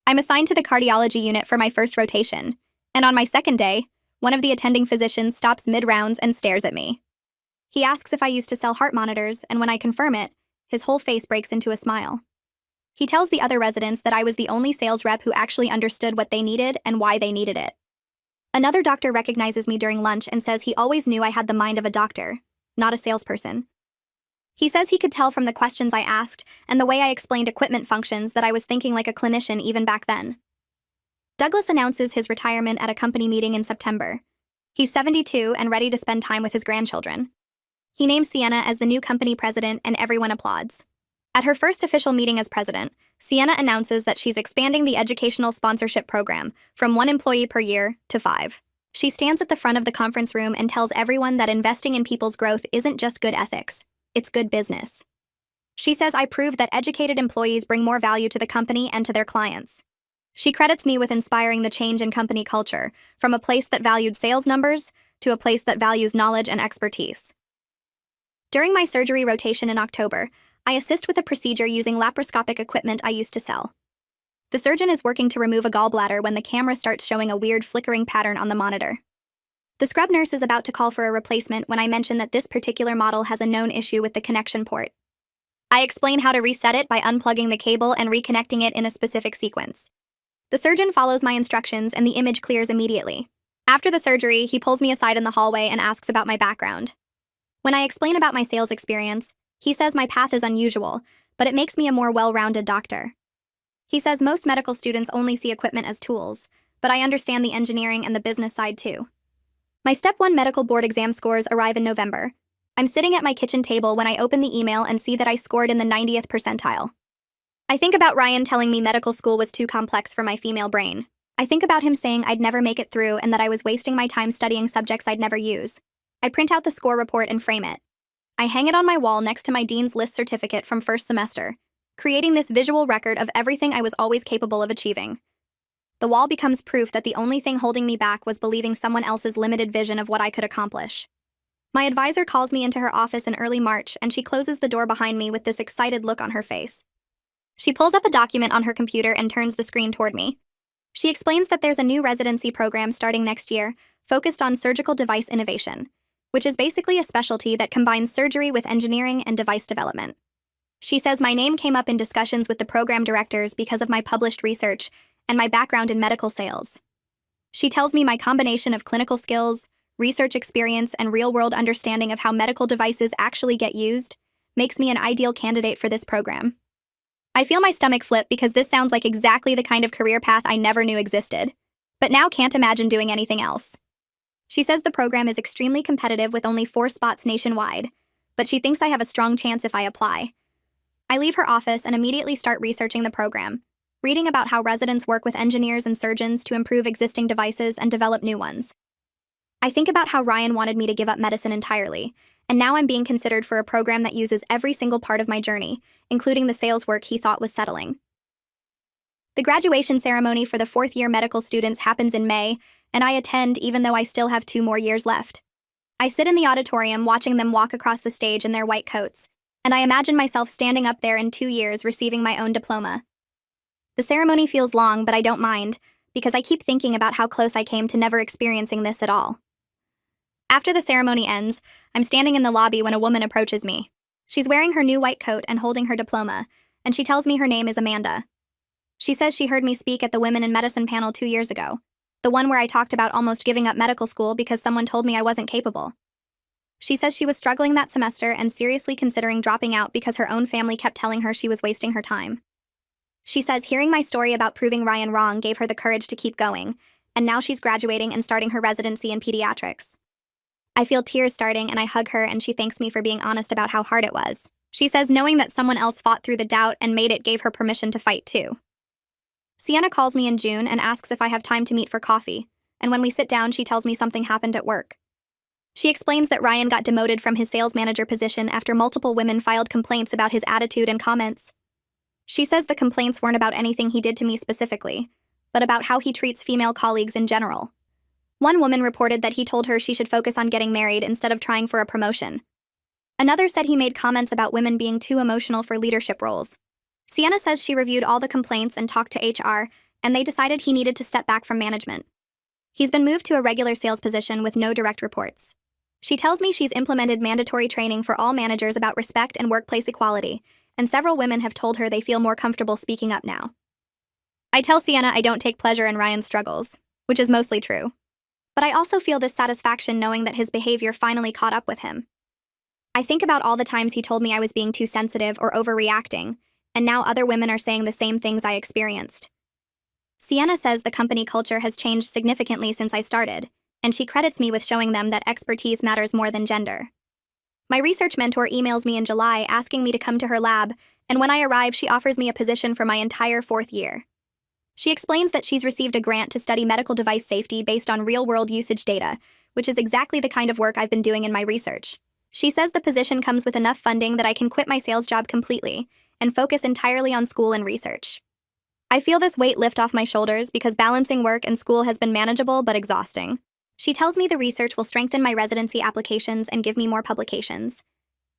I'm assigned to the cardiology unit for my first rotation, and on my second day, one of the attending physicians stops mid-rounds and stares at me. He asks if I used to sell heart monitors, and when I confirm it, his whole face breaks into a smile. He tells the other residents that I was the only sales rep who actually understood what they needed and why they needed it. Another doctor recognizes me during lunch and says he always knew I had the mind of a doctor, not a salesperson. He says he could tell from the questions I asked and the way I explained equipment functions that I was thinking like a clinician even back then. Douglas announces his retirement at a company meeting in September. He's 72 and ready to spend time with his grandchildren. He names Sienna as the new company president, and everyone applauds. At her first official meeting as president, Sienna announces that she's expanding the educational sponsorship program from 1 employee per year to 5. She stands at the front of the conference room and tells everyone that investing in people's growth isn't just good ethics, it's good business. She says I proved that educated employees bring more value to the company and to their clients. She credits me with inspiring the change in company culture, from a place that valued sales numbers to a place that values knowledge and expertise. During my surgery rotation in October, I assist with a procedure using laparoscopic equipment I used to sell. The surgeon is working to remove a gallbladder when the camera starts showing a weird flickering pattern on the monitor. The scrub nurse is about to call for a replacement when I mention that this particular model has a known issue with the connection port. I explain how to reset it by unplugging the cable and reconnecting it in a specific sequence. The surgeon follows my instructions and the image clears immediately. After the surgery, he pulls me aside in the hallway and asks about my background. When I explain about my sales experience, he says my path is unusual, but it makes me a more well-rounded doctor. He says most medical students only see equipment as tools, but I understand the engineering and the business side too. My Step 1 medical board exam scores arrive in November. I'm sitting at my kitchen table when I open the email and see that I scored in the 90th percentile. I think about Ryan telling me medical school was too complex for my female brain. I think about him saying I'd never make it through and that I was wasting my time studying subjects I'd never use. I print out the score report and frame it. I hang it on my wall next to my Dean's List certificate from first semester, creating this visual record of everything I was always capable of achieving. The wall becomes proof that the only thing holding me back was believing someone else's limited vision of what I could accomplish. My advisor calls me into her office in early March, and she closes the door behind me with this excited look on her face. She pulls up a document on her computer and turns the screen toward me. She explains that there's a new residency program starting next year, focused on surgical device innovation, which is basically a specialty that combines surgery with engineering and device development. She says my name came up in discussions with the program directors because of my published research and my background in medical sales. She tells me my combination of clinical skills, research experience, and real-world understanding of how medical devices actually get used makes me an ideal candidate for this program. I feel my stomach flip because this sounds like exactly the kind of career path I never knew existed, but now can't imagine doing anything else. She says the program is extremely competitive with only 4 spots nationwide, but she thinks I have a strong chance if I apply. I leave her office and immediately start researching the program, reading about how residents work with engineers and surgeons to improve existing devices and develop new ones. I think about how Ryan wanted me to give up medicine entirely, and now I'm being considered for a program that uses every single part of my journey, including the sales work he thought was settling. The graduation ceremony for the 4th-year medical students happens in May, and I attend even though I still have 2 more years left. I sit in the auditorium watching them walk across the stage in their white coats, and I imagine myself standing up there in 2 years receiving my own diploma. The ceremony feels long, but I don't mind, because I keep thinking about how close I came to never experiencing this at all. After the ceremony ends, I'm standing in the lobby when a woman approaches me. She's wearing her new white coat and holding her diploma, and she tells me her name is Amanda. She says she heard me speak at the Women in Medicine panel 2 years ago, the one where I talked about almost giving up medical school because someone told me I wasn't capable. She says she was struggling that semester and seriously considering dropping out because her own family kept telling her she was wasting her time. She says hearing my story about proving Ryan wrong gave her the courage to keep going, and now she's graduating and starting her residency in pediatrics. I feel tears starting and I hug her and she thanks me for being honest about how hard it was. She says knowing that someone else fought through the doubt and made it gave her permission to fight too. Sienna calls me in June and asks if I have time to meet for coffee, and when we sit down she tells me something happened at work. She explains that Ryan got demoted from his sales manager position after multiple women filed complaints about his attitude and comments. She says the complaints weren't about anything he did to me specifically, but about how he treats female colleagues in general. One woman reported that he told her she should focus on getting married instead of trying for a promotion. Another said he made comments about women being too emotional for leadership roles. Sienna says she reviewed all the complaints and talked to HR, and they decided he needed to step back from management. He's been moved to a regular sales position with no direct reports. She tells me she's implemented mandatory training for all managers about respect and workplace equality, and several women have told her they feel more comfortable speaking up now. I tell Sienna I don't take pleasure in Ryan's struggles, which is mostly true. But I also feel this satisfaction knowing that his behavior finally caught up with him. I think about all the times he told me I was being too sensitive or overreacting, and now other women are saying the same things I experienced. Sienna says the company culture has changed significantly since I started, and she credits me with showing them that expertise matters more than gender. My research mentor emails me in July asking me to come to her lab, and when I arrive, she offers me a position for my entire 4th year. She explains that she's received a grant to study medical device safety based on real-world usage data, which is exactly the kind of work I've been doing in my research. She says the position comes with enough funding that I can quit my sales job completely and focus entirely on school and research. I feel this weight lift off my shoulders because balancing work and school has been manageable but exhausting. She tells me the research will strengthen my residency applications and give me more publications.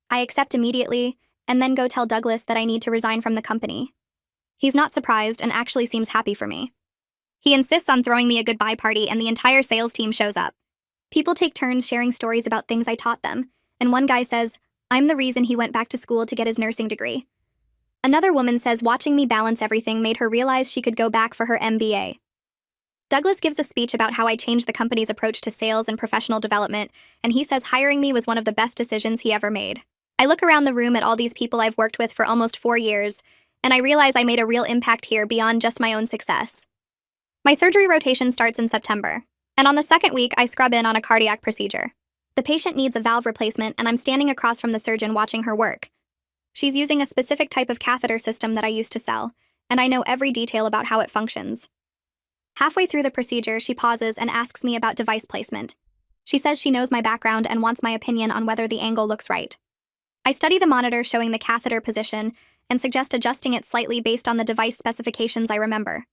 I accept immediately, and then go tell Douglas that I need to resign from the company. He's not surprised and actually seems happy for me. He insists on throwing me a goodbye party and the entire sales team shows up. People take turns sharing stories about things I taught them, and one guy says, I'm the reason he went back to school to get his nursing degree. Another woman says watching me balance everything made her realize she could go back for her MBA. Douglas gives a speech about how I changed the company's approach to sales and professional development, and he says hiring me was one of the best decisions he ever made. I look around the room at all these people I've worked with for almost 4 years, and I realize I made a real impact here beyond just my own success. My surgery rotation starts in September, and on the 2nd week I scrub in on a cardiac procedure. The patient needs a valve replacement, and I'm standing across from the surgeon watching her work. She's using a specific type of catheter system that I used to sell, and I know every detail about how it functions. Halfway through the procedure, she pauses and asks me about device placement. She says she knows my background and wants my opinion on whether the angle looks right. I study the monitor showing the catheter position and suggest adjusting it slightly based on the device specifications I remember.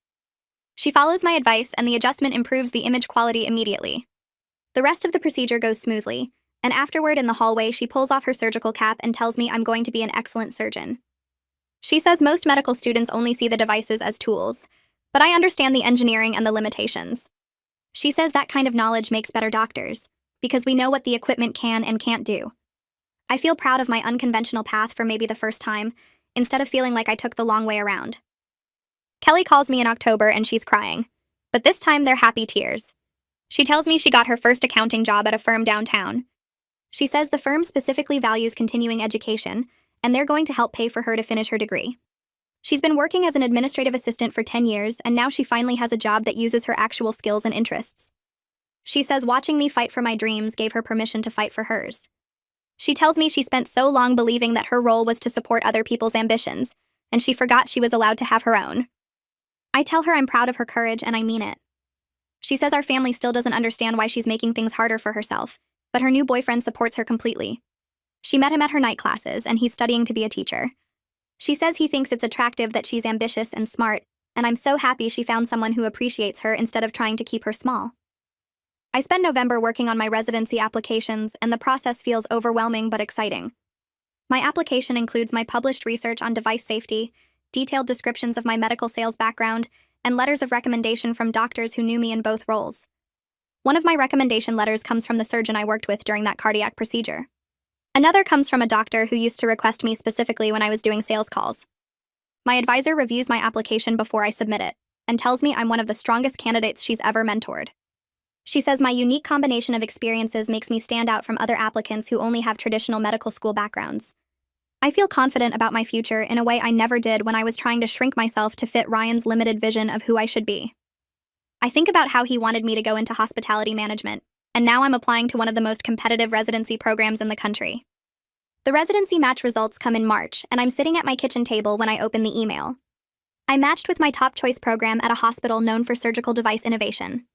She follows my advice, and the adjustment improves the image quality immediately. The rest of the procedure goes smoothly, and afterward in the hallway she pulls off her surgical cap and tells me I'm going to be an excellent surgeon. She says most medical students only see the devices as tools, but I understand the engineering and the limitations. She says that kind of knowledge makes better doctors, because we know what the equipment can and can't do. I feel proud of my unconventional path for maybe the first time, instead of feeling like I took the long way around. Kelly calls me in October and she's crying, but this time they're happy tears. She tells me she got her first accounting job at a firm downtown. She says the firm specifically values continuing education, and they're going to help pay for her to finish her degree. She's been working as an administrative assistant for 10 years, and now she finally has a job that uses her actual skills and interests. She says watching me fight for my dreams gave her permission to fight for hers. She tells me she spent so long believing that her role was to support other people's ambitions, and she forgot she was allowed to have her own. I tell her I'm proud of her courage, and I mean it. She says our family still doesn't understand why she's making things harder for herself, but her new boyfriend supports her completely. She met him at her night classes, and he's studying to be a teacher. She says he thinks it's attractive that she's ambitious and smart, and I'm so happy she found someone who appreciates her instead of trying to keep her small. I spend November working on my residency applications, and the process feels overwhelming but exciting. My application includes my published research on device safety, detailed descriptions of my medical sales background, and letters of recommendation from doctors who knew me in both roles. One of my recommendation letters comes from the surgeon I worked with during that cardiac procedure. Another comes from a doctor who used to request me specifically when I was doing sales calls. My advisor reviews my application before I submit it and tells me I'm one of the strongest candidates she's ever mentored. She says my unique combination of experiences makes me stand out from other applicants who only have traditional medical school backgrounds. I feel confident about my future in a way I never did when I was trying to shrink myself to fit Ryan's limited vision of who I should be. I think about how he wanted me to go into hospitality management, and now I'm applying to one of the most competitive residency programs in the country. The residency match results come in March, and I'm sitting at my kitchen table when I open the email. I matched with my top choice program at a hospital known for surgical device innovation.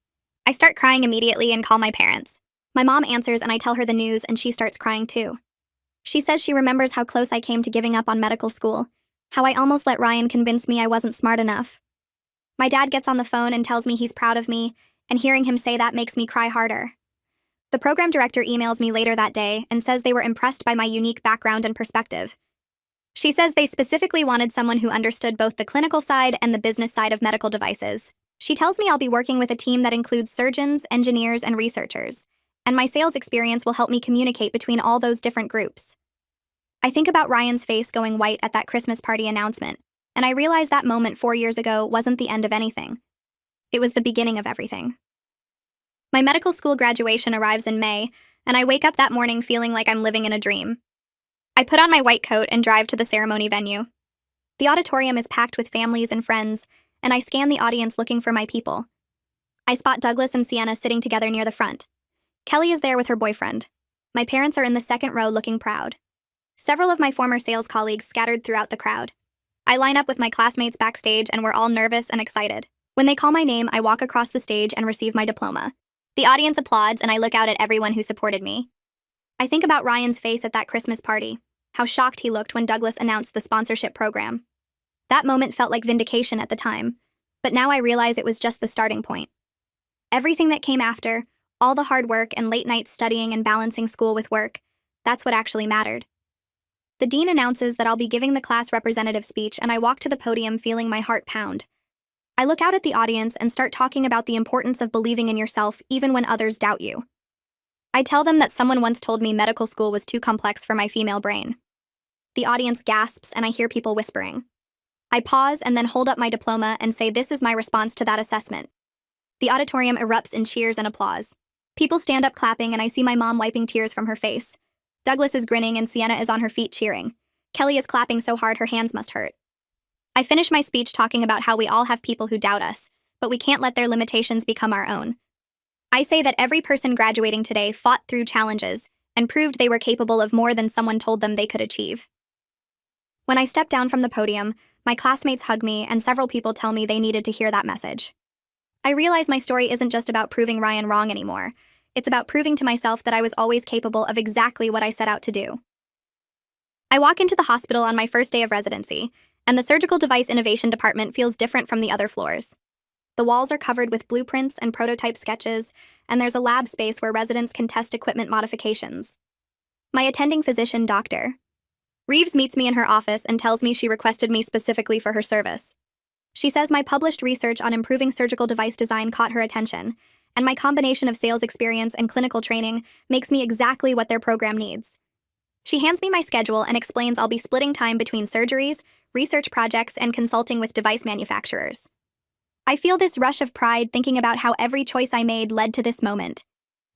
I start crying immediately and call my parents. My mom answers and I tell her the news, and she starts crying too. She says she remembers how close I came to giving up on medical school, how I almost let Ryan convince me I wasn't smart enough. My dad gets on the phone and tells me he's proud of me, and hearing him say that makes me cry harder. The program director emails me later that day and says they were impressed by my unique background and perspective. She says they specifically wanted someone who understood both the clinical side and the business side of medical devices. She tells me I'll be working with a team that includes surgeons, engineers, and researchers, and my sales experience will help me communicate between all those different groups. I think about Ryan's face going white at that Christmas party announcement, and I realize that moment 4 years ago wasn't the end of anything. It was the beginning of everything. My medical school graduation arrives in May, and I wake up that morning feeling like I'm living in a dream. I put on my white coat and drive to the ceremony venue. The auditorium is packed with families and friends, and I scan the audience looking for my people. I spot Douglas and Sienna sitting together near the front. Kelly is there with her boyfriend. My parents are in the second row looking proud. Several of my former sales colleagues scattered throughout the crowd. I line up with my classmates backstage, and we're all nervous and excited. When they call my name, I walk across the stage and receive my diploma. The audience applauds, and I look out at everyone who supported me. I think about Ryan's face at that Christmas party, how shocked he looked when Douglas announced the sponsorship program. That moment felt like vindication at the time, but now I realize it was just the starting point. Everything that came after, all the hard work and late nights studying and balancing school with work, that's what actually mattered. The dean announces that I'll be giving the class representative speech, and I walk to the podium feeling my heart pound. I look out at the audience and start talking about the importance of believing in yourself even when others doubt you. I tell them that someone once told me medical school was too complex for my female brain. The audience gasps, and I hear people whispering. I pause and then hold up my diploma and say this is my response to that assessment. The auditorium erupts in cheers and applause. People stand up clapping, and I see my mom wiping tears from her face. Douglas is grinning and Sienna is on her feet cheering. Kelly is clapping so hard her hands must hurt. I finish my speech talking about how we all have people who doubt us, but we can't let their limitations become our own. I say that every person graduating today fought through challenges and proved they were capable of more than someone told them they could achieve. When I step down from the podium, my classmates hug me, and several people tell me they needed to hear that message. I realize my story isn't just about proving Ryan wrong anymore. It's about proving to myself that I was always capable of exactly what I set out to do. I walk into the hospital on my first day of residency, and the surgical device innovation department feels different from the other floors. The walls are covered with blueprints and prototype sketches, and there's a lab space where residents can test equipment modifications. My attending physician, Dr. Reeves, meets me in her office and tells me she requested me specifically for her service. She says my published research on improving surgical device design caught her attention, and my combination of sales experience and clinical training makes me exactly what their program needs. She hands me my schedule and explains I'll be splitting time between surgeries, research projects, and consulting with device manufacturers. I feel this rush of pride thinking about how every choice I made led to this moment.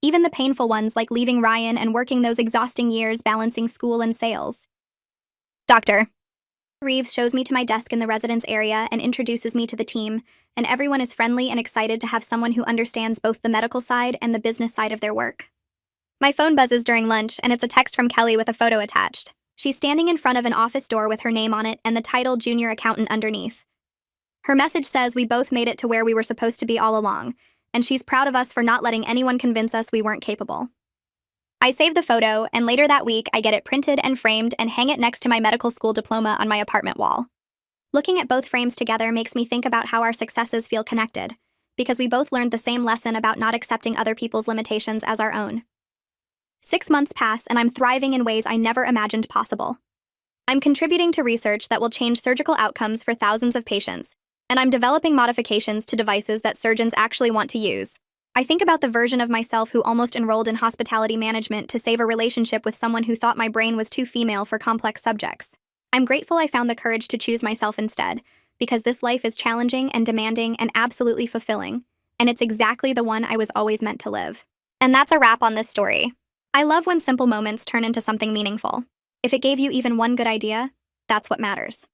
Even the painful ones like leaving Ryan and working those exhausting years balancing school and sales. Dr. Reeves shows me to my desk in the residence area and introduces me to the team, and everyone is friendly and excited to have someone who understands both the medical side and the business side of their work. My phone buzzes during lunch, and it's a text from Kelly with a photo attached. She's standing in front of an office door with her name on it and the title Junior Accountant underneath. Her message says we both made it to where we were supposed to be all along, and she's proud of us for not letting anyone convince us we weren't capable. I save the photo, and later that week I get it printed and framed and hang it next to my medical school diploma on my apartment wall. Looking at both frames together makes me think about how our successes feel connected, because we both learned the same lesson about not accepting other people's limitations as our own. 6 months pass, and I'm thriving in ways I never imagined possible. I'm contributing to research that will change surgical outcomes for thousands of patients, and I'm developing modifications to devices that surgeons actually want to use. I think about the version of myself who almost enrolled in hospitality management to save a relationship with someone who thought my brain was too female for complex subjects. I'm grateful I found the courage to choose myself instead, because this life is challenging and demanding and absolutely fulfilling, and it's exactly the one I was always meant to live. And that's a wrap on this story. I love when simple moments turn into something meaningful. If it gave you even one good idea, that's what matters.